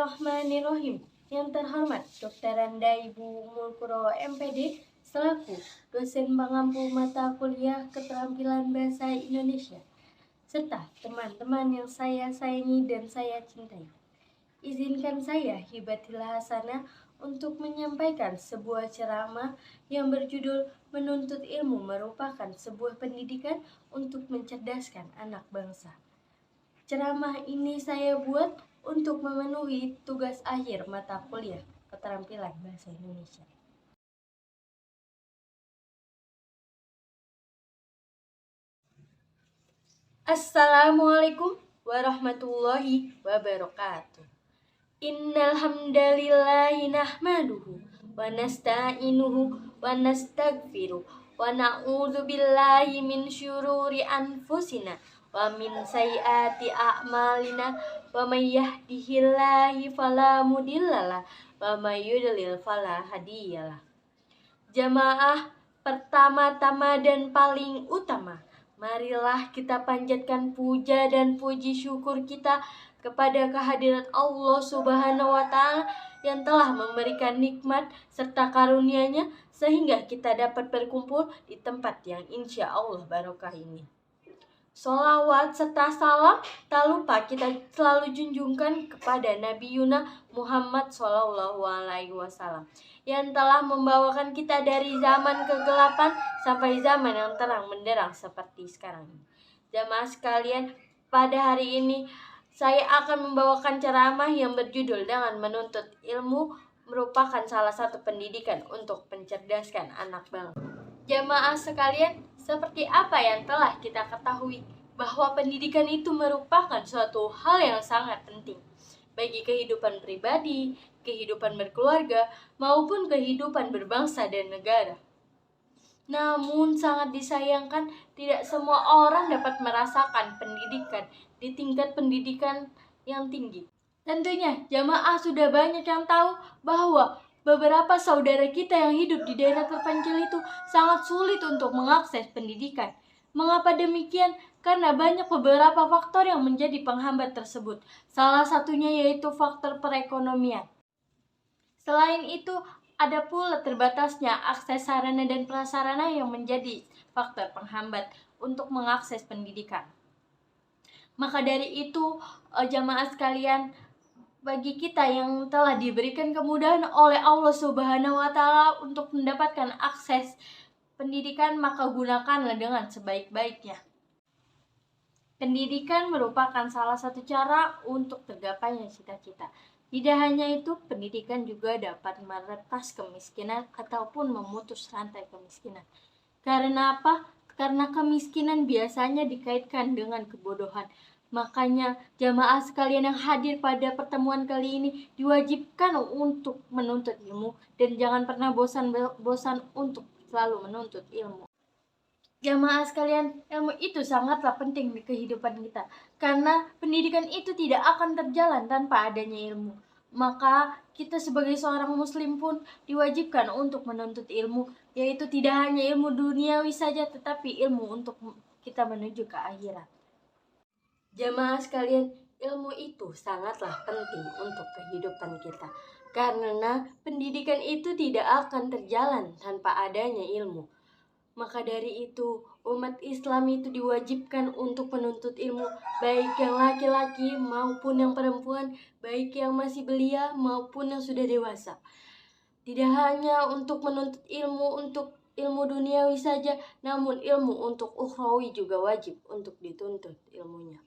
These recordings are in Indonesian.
Bismillahirrahmanirrahim. Yang terhormat Dr. Randa Ibu Mulkuro MPD selaku dosen pengampu mata kuliah Keterampilan Bahasa Indonesia, serta teman-teman yang saya sayangi dan saya cintai. Izinkan saya Hibatillah Hasanah untuk menyampaikan sebuah ceramah yang berjudul Menuntut Ilmu Merupakan Sebuah Pendidikan untuk Mencerdaskan Anak Bangsa. Ceramah ini saya buat untuk memenuhi tugas akhir mata kuliah Keterampilan Bahasa Indonesia. Assalamualaikum warahmatullahi wabarakatuh. Innal hamdalillahi nahmaduhu wa nasta'inuhu wa nastaghfiruh wa na'udzu billahi min syururi anfusina wa min sayyiati a'malina wa may yahdihillahu fala mudhillalah wa may yudlil fala hadiyalah. Jamaah pertama-tama dan paling utama, marilah kita panjatkan puja dan puji syukur kita kepada kehadirat Allah Subhanahu wa Ta'ala yang telah memberikan nikmat serta karunia-Nya sehingga kita dapat berkumpul di tempat yang insya Allah barokah ini. Sholawat serta salam tak lupa kita selalu junjungkan kepada Nabi Yuna Muhammad SAW yang telah membawakan kita dari zaman kegelapan sampai zaman yang terang menderang seperti sekarang ini. Jamaah sekalian, pada hari ini saya akan membawakan ceramah yang berjudul dengan menuntut ilmu merupakan salah satu pendidikan untuk mencerdaskan anak bangsa. Jamaah sekalian, seperti apa yang telah kita ketahui bahwa pendidikan itu merupakan suatu hal yang sangat penting bagi kehidupan pribadi, kehidupan berkeluarga, maupun kehidupan berbangsa dan negara. Namun sangat disayangkan tidak semua orang dapat merasakan pendidikan di tingkat pendidikan yang tinggi. Tentunya jamaah sudah banyak yang tahu bahwa beberapa saudara kita yang hidup di daerah terpencil itu sangat sulit untuk mengakses pendidikan. Mengapa demikian? Karena banyak beberapa faktor yang menjadi penghambat tersebut. Salah satunya yaitu faktor perekonomian. Selain itu, ada pula terbatasnya akses sarana dan prasarana yang menjadi faktor penghambat untuk mengakses pendidikan. Maka dari itu, jamaah sekalian, bagi kita yang telah diberikan kemudahan oleh Allah Subhanahu wa Ta'ala untuk mendapatkan akses pendidikan, maka gunakanlah dengan sebaik-baiknya. Pendidikan merupakan salah satu cara untuk tergapainya cita-cita. Tidak hanya itu, pendidikan juga dapat meretas kemiskinan ataupun memutus rantai kemiskinan. Karena apa? Karena kemiskinan biasanya dikaitkan dengan kebodohan. Makanya jamaah sekalian yang hadir pada pertemuan kali ini diwajibkan untuk menuntut ilmu dan jangan pernah bosan untuk selalu menuntut ilmu. Jamaah sekalian, ilmu itu sangatlah penting di kehidupan kita karena pendidikan itu tidak akan terjalan tanpa adanya ilmu. Maka kita sebagai seorang muslim pun diwajibkan untuk menuntut ilmu, yaitu tidak hanya ilmu duniawi saja tetapi ilmu untuk kita menuju ke akhirat. Jamaah sekalian, ilmu itu sangatlah penting untuk kehidupan kita karena pendidikan itu tidak akan terjalan tanpa adanya ilmu. Maka dari itu, umat Islam itu diwajibkan untuk menuntut ilmu, baik yang laki-laki maupun yang perempuan, baik yang masih belia maupun yang sudah dewasa. Tidak hanya untuk menuntut ilmu untuk ilmu duniawi saja, namun ilmu untuk ukhrawi juga wajib untuk dituntut ilmunya.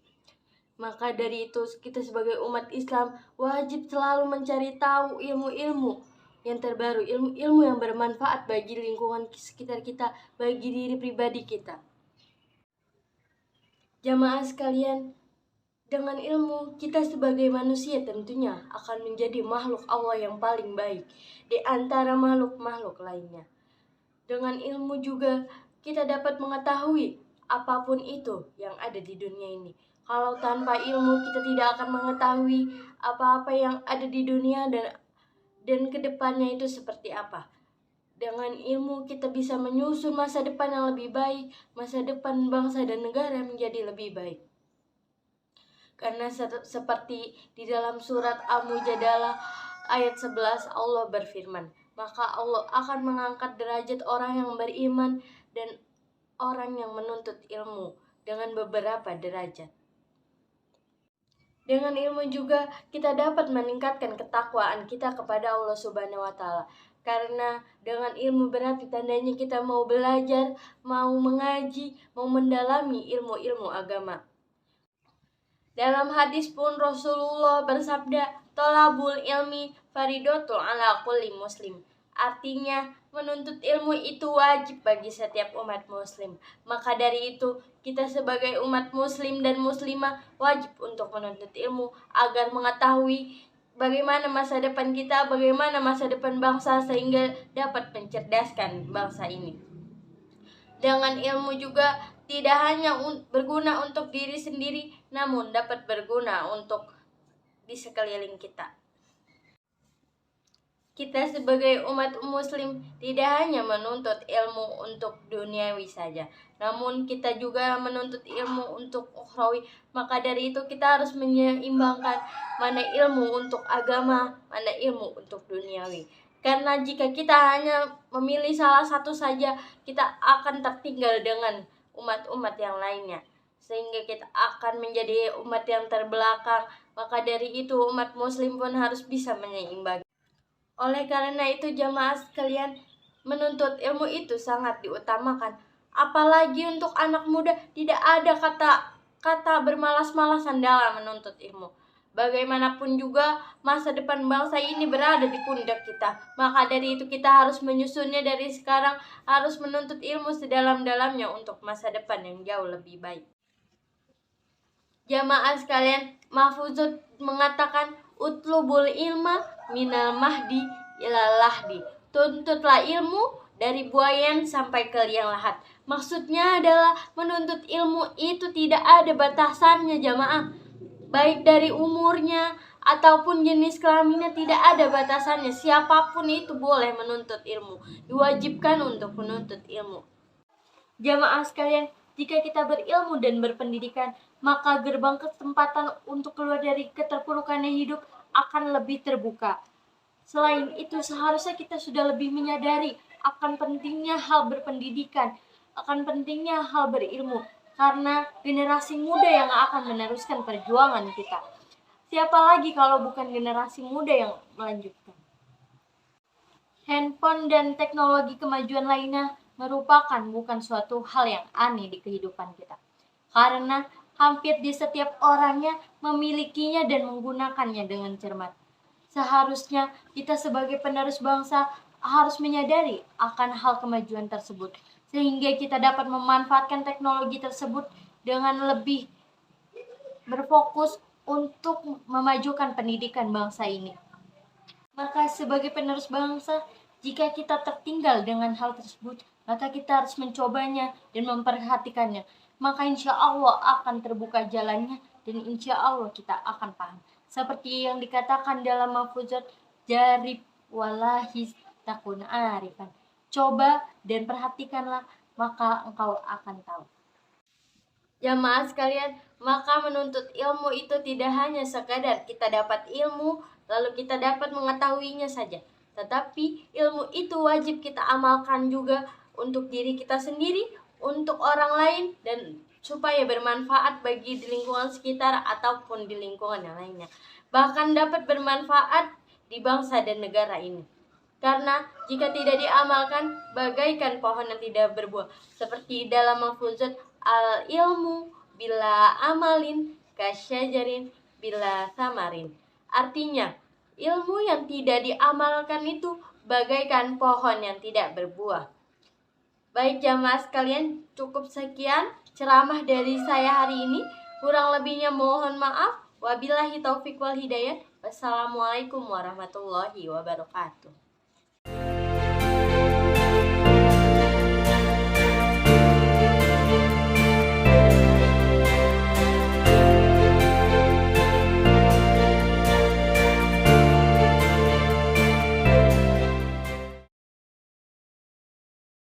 Maka dari itu, kita sebagai umat Islam wajib selalu mencari tahu ilmu-ilmu yang terbaru, ilmu-ilmu yang bermanfaat bagi lingkungan sekitar kita, bagi diri pribadi kita. Jamaah sekalian, dengan ilmu kita sebagai manusia tentunya akan menjadi makhluk Allah yang paling baik di antara makhluk-makhluk lainnya. Dengan ilmu juga kita dapat mengetahui apapun itu yang ada di dunia ini. Kalau tanpa ilmu kita tidak akan mengetahui apa-apa yang ada di dunia dan kedepannya itu seperti apa. Dengan ilmu kita bisa menyusun masa depan yang lebih baik, masa depan bangsa dan negara menjadi lebih baik. Karena seperti di dalam surat Al-Mujadalah ayat 11 Allah berfirman, maka Allah akan mengangkat derajat orang yang beriman dan orang yang menuntut ilmu dengan beberapa derajat. Dengan ilmu juga kita dapat meningkatkan ketakwaan kita kepada Allah Subhanahu wa Ta'ala. Karena dengan ilmu berarti tandanya kita mau belajar, mau mengaji, mau mendalami ilmu-ilmu agama. Dalam hadis pun Rasulullah bersabda, "Thalabul ilmi faridotul ala kulli muslim." Artinya, menuntut ilmu itu wajib bagi setiap umat muslim. Maka dari itu, kita sebagai umat muslim dan muslimah wajib untuk menuntut ilmu agar mengetahui bagaimana masa depan kita, bagaimana masa depan bangsa, sehingga dapat mencerdaskan bangsa ini. Dengan ilmu juga tidak hanya berguna untuk diri sendiri, namun dapat berguna untuk di sekeliling kita. Kita sebagai umat muslim tidak hanya menuntut ilmu untuk duniawi saja, namun kita juga menuntut ilmu untuk ukhrawi. Maka dari itu kita harus menyeimbangkan mana ilmu untuk agama, mana ilmu untuk duniawi. Karena jika kita hanya memilih salah satu saja, kita akan tertinggal dengan umat-umat yang lainnya, sehingga kita akan menjadi umat yang terbelakang. Maka dari itu umat muslim pun harus bisa menyeimbangi. Oleh karena itu jamaah sekalian, menuntut ilmu itu sangat diutamakan. Apalagi untuk anak muda, tidak ada kata bermalas-malasan dalam menuntut ilmu. Bagaimanapun juga masa depan bangsa ini berada di pundak kita. Maka dari itu kita harus menyusunnya dari sekarang, harus menuntut ilmu sedalam-dalamnya untuk masa depan yang jauh lebih baik. Jamaah sekalian, Mahfuzut mengatakan, "Utlubul ilma minal mahdi ilal lahdi." Tuntutlah ilmu dari buayan sampai ke liang lahat. Maksudnya adalah menuntut ilmu itu tidak ada batasannya jamaah. Baik dari umurnya ataupun jenis kelaminnya, tidak ada batasannya. Siapapun itu boleh menuntut ilmu, diwajibkan untuk menuntut ilmu. Jamaah sekalian, jika kita berilmu dan berpendidikan, maka gerbang kesempatan untuk keluar dari keterpurukannya hidup akan lebih terbuka. Selain itu, seharusnya kita sudah lebih menyadari akan pentingnya hal berpendidikan, akan pentingnya hal berilmu, karena generasi muda yang akan meneruskan perjuangan kita. Siapa lagi kalau bukan generasi muda yang melanjutkan? Handphone dan teknologi kemajuan lainnya merupakan bukan suatu hal yang aneh di kehidupan kita. Karena hampir di setiap orangnya memilikinya dan menggunakannya dengan cermat. Seharusnya kita sebagai penerus bangsa harus menyadari akan hal kemajuan tersebut, sehingga kita dapat memanfaatkan teknologi tersebut dengan lebih berfokus untuk memajukan pendidikan bangsa ini. Maka sebagai penerus bangsa, jika kita tertinggal dengan hal tersebut, maka kita harus mencobanya dan memperhatikannya. Maka insya Allah akan terbuka jalannya dan insya Allah kita akan paham. Seperti yang dikatakan dalam Mahfuzat, "Jarib walahis takun arifan." Coba dan perhatikanlah, maka engkau akan tahu. Jamaah sekalian, maka menuntut ilmu itu tidak hanya sekadar kita dapat ilmu, lalu kita dapat mengetahuinya saja. Tetapi ilmu itu wajib kita amalkan juga untuk diri kita sendiri, untuk orang lain, dan supaya bermanfaat bagi di lingkungan sekitar ataupun di lingkungan yang lainnya. Bahkan dapat bermanfaat di bangsa dan negara ini. Karena jika tidak diamalkan, bagaikan pohon yang tidak berbuah. Seperti dalam Mahfuzat, "Al-ilmu bila amalin kasyajarin bila samarin." Artinya, ilmu yang tidak diamalkan itu bagaikan pohon yang tidak berbuah. Baik jamaah sekalian, cukup sekian ceramah dari saya hari ini. Kurang lebihnya mohon maaf. Wabillahi taufiq wal hidayah. Wassalamualaikum warahmatullahi wabarakatuh.